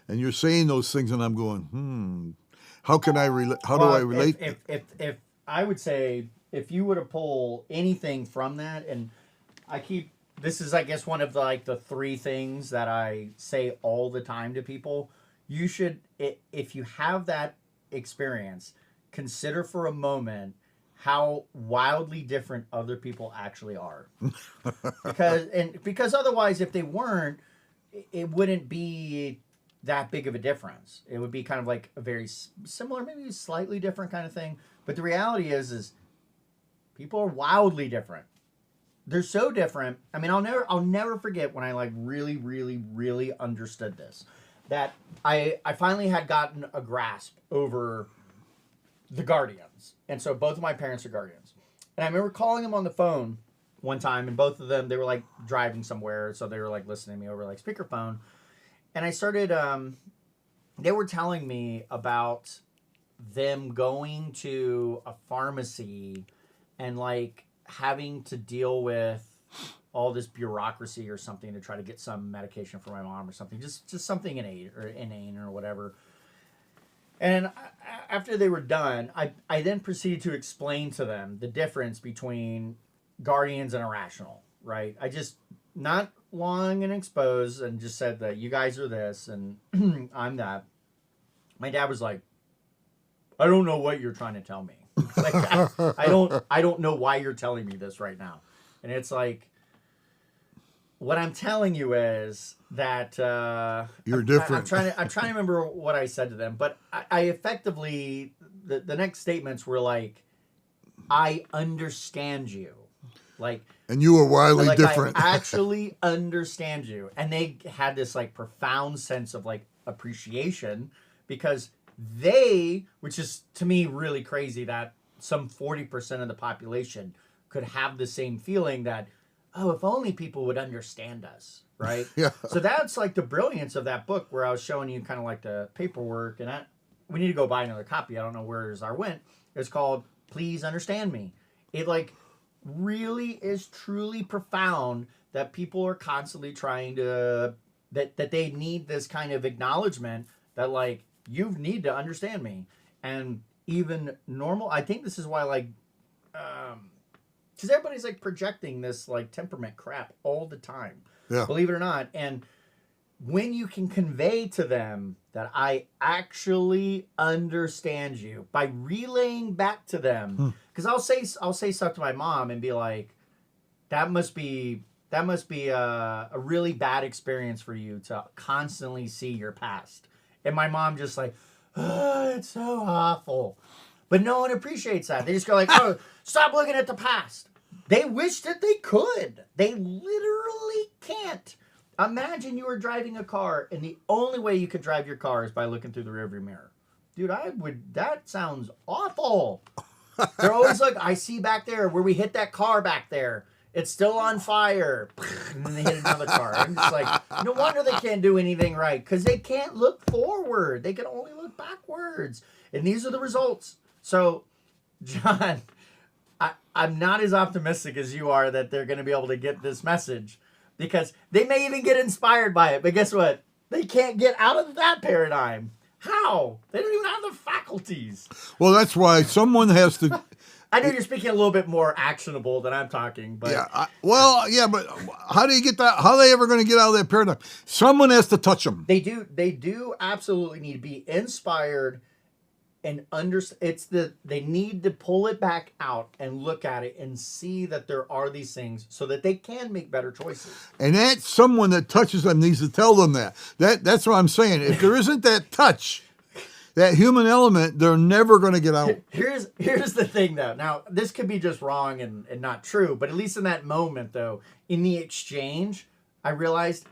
and you're saying those things, and I'm going, How can I relate? How do I relate? If I would say, if you were to pull anything from that, and this is, I guess, one of the three things that I say all the time to people. You should, if you have that experience, consider for a moment how wildly different other people actually are. Because otherwise, if they weren't, it wouldn't be that big of a difference. It would be kind of like a very similar, maybe slightly different kind of thing. But the reality is people are wildly different. They're so different. I mean, I'll never forget when I really, really, really understood this. That I finally had gotten a grasp over the guardians. And so both of my parents are guardians. And I remember calling them on the phone one time, and both of them, they were driving somewhere, so they were listening to me over speakerphone. And I started, they were telling me about them going to a pharmacy and having to deal with all this bureaucracy or something to try to get some medication for my mom or something, just something inane or whatever. And after they were done, I then proceeded to explain to them the difference between guardians and irrational, right? I just, not long and exposed, and just said that you guys are this and I'm that. My dad was like, I don't know what you're trying to tell me. I don't know why you're telling me this right now. And it's what I'm telling you is that you're different. I'm trying to remember what I said to them, but I effectively, the next statements were I understand you. And you were wildly different. I actually understand you. And they had this profound sense of appreciation because they, which is to me really crazy that some 40% of the population could have the same feeling that, if only people would understand us, right? Yeah. So that's the brilliance of that book where I was showing you kind of the paperwork, and we need to go buy another copy. I don't know where ours went. It's called Please Understand Me. It really is truly profound that people are constantly trying to, that they need this kind of acknowledgement that you need to understand me. And even normal, I think this is why because everybody's projecting this temperament crap all the time. Yeah. believe it or not. And when you can convey to them that I actually understand you by relaying back to them, because I'll say stuff to my mom and be like, that must be a really bad experience for you to constantly see your past. And my mom just like, oh, it's so awful. But no one appreciates that. They just go like, oh, stop looking at the past. They wish that they could. They literally can't. Imagine you were driving a car and the only way you could drive your car is by looking through the rearview mirror. Dude, that sounds awful. They're always like, I see back there where we hit that car back there. It's still on fire. And then they hit another car. I'm just like, no wonder they can't do anything right. Because they can't look forward. They can only look backwards. And these are the results. So, John, I'm not as optimistic as you are that they're going to be able to get this message. Because they may even get inspired by it. But guess what? They can't get out of that paradigm. How? They don't even have the faculties. Well, that's why someone has to... I know you're speaking a little bit more actionable than I'm talking, but yeah, but how do you get that? How are they ever going to get out of that paradigm? Someone has to touch them. They do absolutely need to be inspired and they need to pull it back out and look at it and see that there are these things so that they can make better choices. And that someone that touches them needs to tell them that. That's what I'm saying. If there isn't that touch, that human element, they're never going to get out. Here's the thing, though. Now, this could be just wrong and not true, but at least in that moment, though, in the exchange, I realized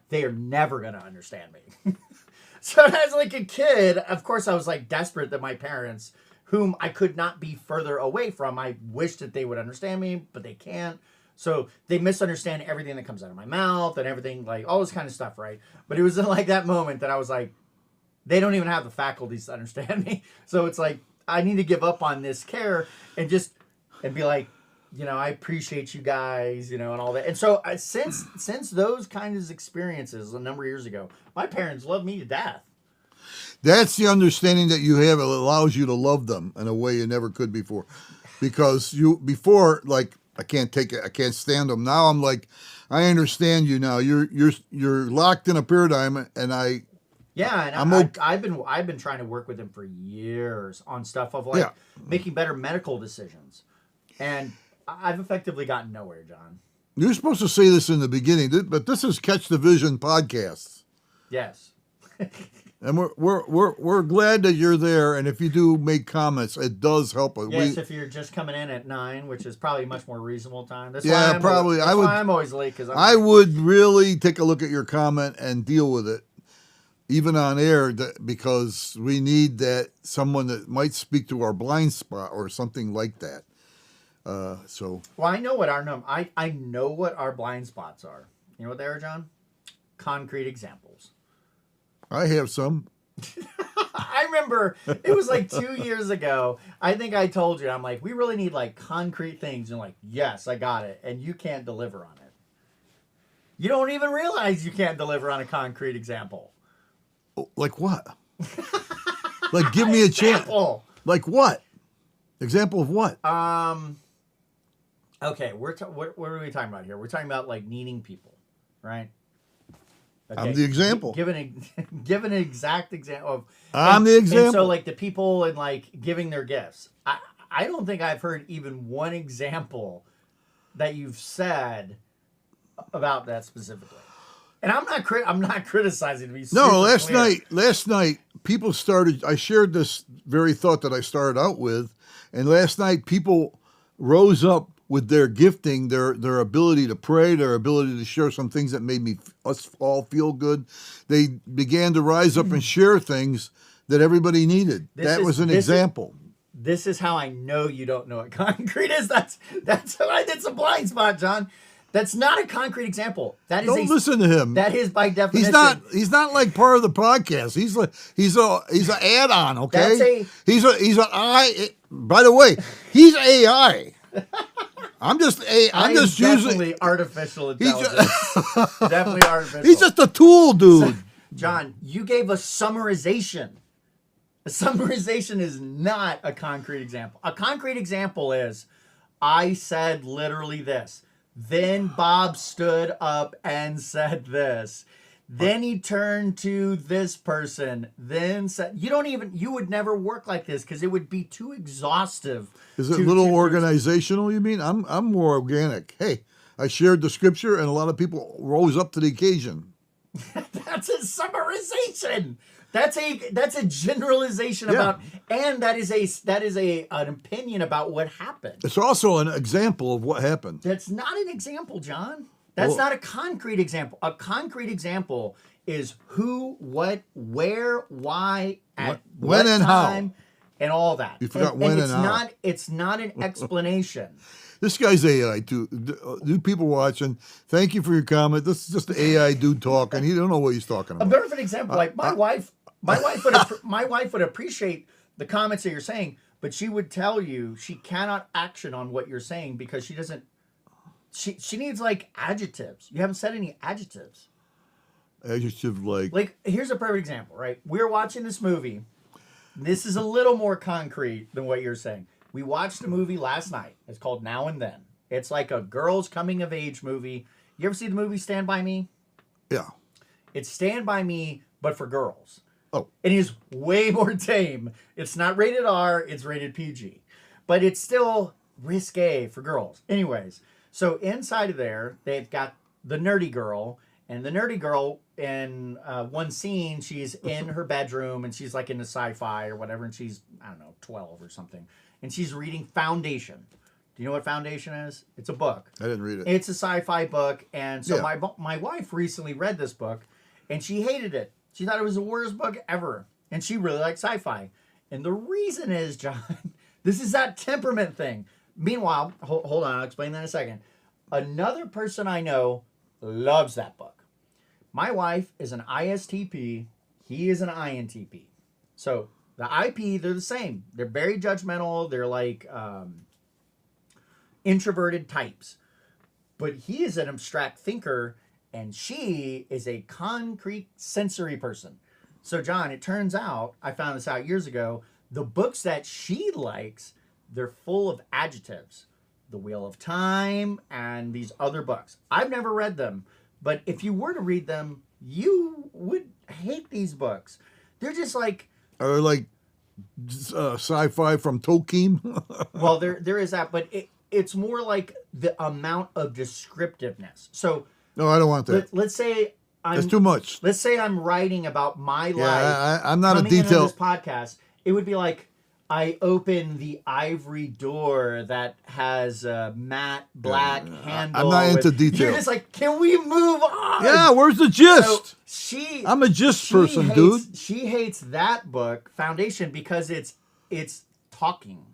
they are never going to understand me. So as like a kid, of course, I was like desperate that my parents, whom I could not be further away from, I wished that they would understand me, but they can't. So they misunderstand everything that comes out of my mouth and everything, like all this kind of stuff, right? But it was in like that moment that I was like, they don't even have the faculties to understand me. So it's like, I need to give up on this care and be like, I appreciate you guys, and all that. And so since those kinds of experiences a number of years ago, my parents love me to death. That's the understanding that you have. It allows you to love them in a way you never could before. Because before, like, I can't take it. I can't stand them. Now I'm like, I understand you now. You're locked in a paradigm, and yeah, and I've been trying to work with him for years on stuff of like making better medical decisions, and I've effectively gotten nowhere, John. You're supposed to say this in the beginning, but this is Catch the Vision podcast. Yes. And we're glad that you're there, and if you do make comments, it does help us. Yes, if you're just coming in at 9, which is probably a much more reasonable time. That's why I'm always late because I would really take a look at your comment and deal with it, even on air, because we need that someone that might speak to our blind spot or something like that. Well, I know what I know what our blind spots are. You know what they are, John? Concrete examples. I have some. I remember it was like 2 years ago. I think I told you, I'm like, we really need like concrete things. And like, yes, I got it. And you can't deliver on it. You don't even realize you can't deliver on a concrete example. Like what? Like, give me a chance. Like what? Example of what? Okay, what are we talking about here? We're talking about like needing people, right? Okay. I'm the example. Give an exact example of. I'm the example. And so like the people and like giving their gifts. I don't think I've heard even one example that you've said about that specifically. And I'm not criticizing to be last night people started. I shared this very thought that I started out with, and last night people rose up with their gifting, their ability to pray, their ability to share some things that made us all feel good. They began to rise up and share things that everybody needed. That was an example. This is how I know you don't know what concrete is. That's a blind spot, John. That's not a concrete example. Don't listen to him. That is by definition. He's not like part of the podcast. He's an add-on. Okay. By the way, he's AI. I'm just using artificial intelligence. Definitely artificial. He's just a tool, dude. John, you gave a summarization. A summarization is not a concrete example. A concrete example is, I said literally this. Then Bob stood up and said this. Then he turned to this person, then said, you would never work like this because it would be too exhaustive. Is it a little organizational, you mean? I'm more organic. Hey, I shared the scripture and a lot of people rose up to the occasion. That's a summarization. That's a generalization about, and that is an opinion about what happened. It's also an example of what happened. That's not an example, John. That's not a concrete example. A concrete example is who, what, where, why, at when, what and time, how, and all that. You forgot when and how. It's not an explanation. This guy's AI too. Do people watching? Thank you for your comment. This is just the AI dude talking. He don't know what he's talking about. A perfect example, like my wife would appreciate the comments that you're saying, but she would tell you she cannot action on what you're saying because she doesn't. She needs like adjectives. You haven't said any adjectives. Adjective like. Like here's a perfect example, right? We're watching this movie. This is a little more concrete than what you're saying. We watched a movie last night. It's called Now and Then. It's like a girl's coming of age movie. You ever see the movie Stand By Me? Yeah. It's Stand By Me, but for girls. Oh. It is way more tame. It's not rated R, it's rated PG. But it's still risque for girls. Anyways, so inside of there, they've got the nerdy girl. And the nerdy girl, in one scene, she's in her bedroom and she's like into sci-fi or whatever. And she's, I don't know, 12 or something. And she's reading Foundation. Do you know what Foundation is? It's a book. I didn't read it. It's a sci-fi book. And so my wife recently read this book and she hated it. She thought it was the worst book ever. And she really liked sci-fi. And the reason is, John, this is that temperament thing. Meanwhile, hold on, I'll explain that in a second. Another person I know loves that book. My wife is an ISTP. He is an INTP. So the IP, they're the same. They're very judgmental. They're like introverted types. But he is an abstract thinker, and she is a concrete sensory person. So, John, it turns out, I found this out years ago, the books that she likes, they're full of adjectives. The Wheel of Time and these other books. I've never read them, but if you were to read them, you would hate these books. They're just like... Are they like sci-fi from Tolkien? Well, there is that, but it's more like the amount of descriptiveness. So... No, I don't want that. Let's say that's too much. Let's say I'm writing about my life. I'm not a detail. Coming into this podcast, it would be like I open the ivory door that has a matte black handle. I'm not into detail. You're just like, can we move on? Yeah, where's the gist? So I'm a gist person, dude. She hates that book, Foundation, because it's talking.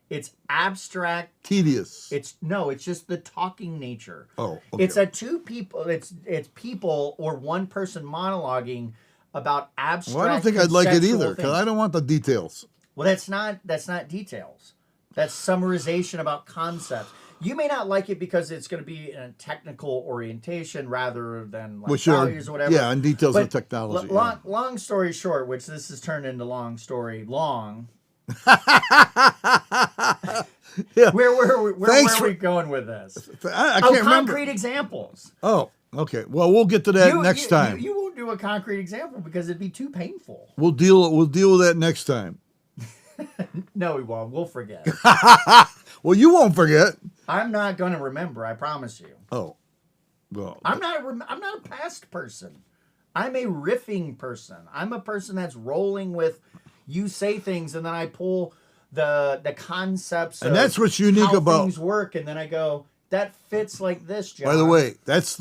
It's abstract. Tedious. It's just the talking nature. Oh, okay. It's two people. It's people or one person monologuing about abstract. Well, I don't think I'd like it either because I don't want the details. Well, that's not details. That's summarization about concepts. You may not like it because it's going to be in a technical orientation rather than like values or whatever. Yeah, and details of technology. Long story short, which this has turned into long story long. Yeah. Where are we going with this? I can't remember. Concrete examples. Oh, okay. Well, we'll get to that next time. You won't do a concrete example because it'd be too painful. We'll deal with that next time. No, we won't. We'll forget. Well, you won't forget. I'm not going to remember. I promise you. Oh, well. I'm not a past person. I'm a riffing person. I'm a person that's rolling with. You say things, and then I pull the concepts. And that's what's unique how about things work, and then I go, that fits like this, John. By the way, that's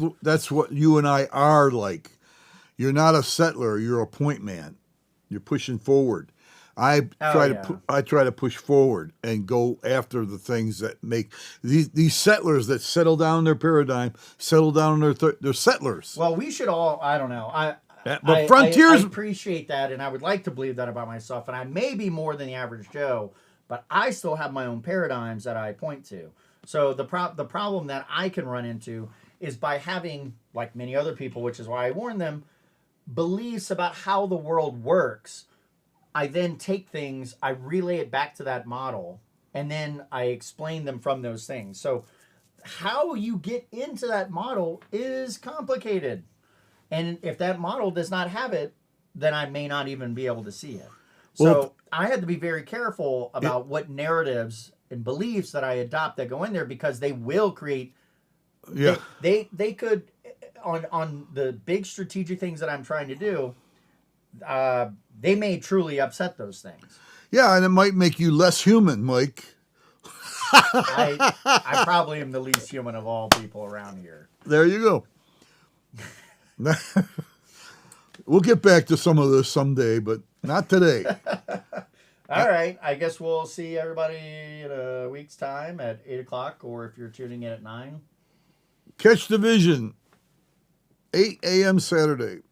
what you and I are like. You're not a settler. You're a point man. You're pushing forward. I try to push forward and go after the things that make these settlers that settle down their paradigm, settle down they're settlers. Well, we should all. I don't know. But frontiers. I appreciate that, and I would like to believe that about myself. And I may be more than the average Joe, but I still have my own paradigms that I point to. So the problem that I can run into is by having, like many other people, which is why I warn them, beliefs about how the world works. I then take things, I relay it back to that model, and then I explain them from those things. So how you get into that model is complicated. And if that model does not have it, then I may not even be able to see it. So I had to be very careful about what narratives and beliefs that I adopt that go in there, because they will create. Yeah. They could, on the big strategic things that I'm trying to do, they may truly upset those things. Yeah, and it might make you less human, Mike. I probably am the least human of all people around here. There you go. We'll get back to some of this someday, but not today. All right. I guess we'll see everybody in a week's time at 8 o'clock, or if you're tuning in at 9. Catch the Vision, 8 a.m. Saturday.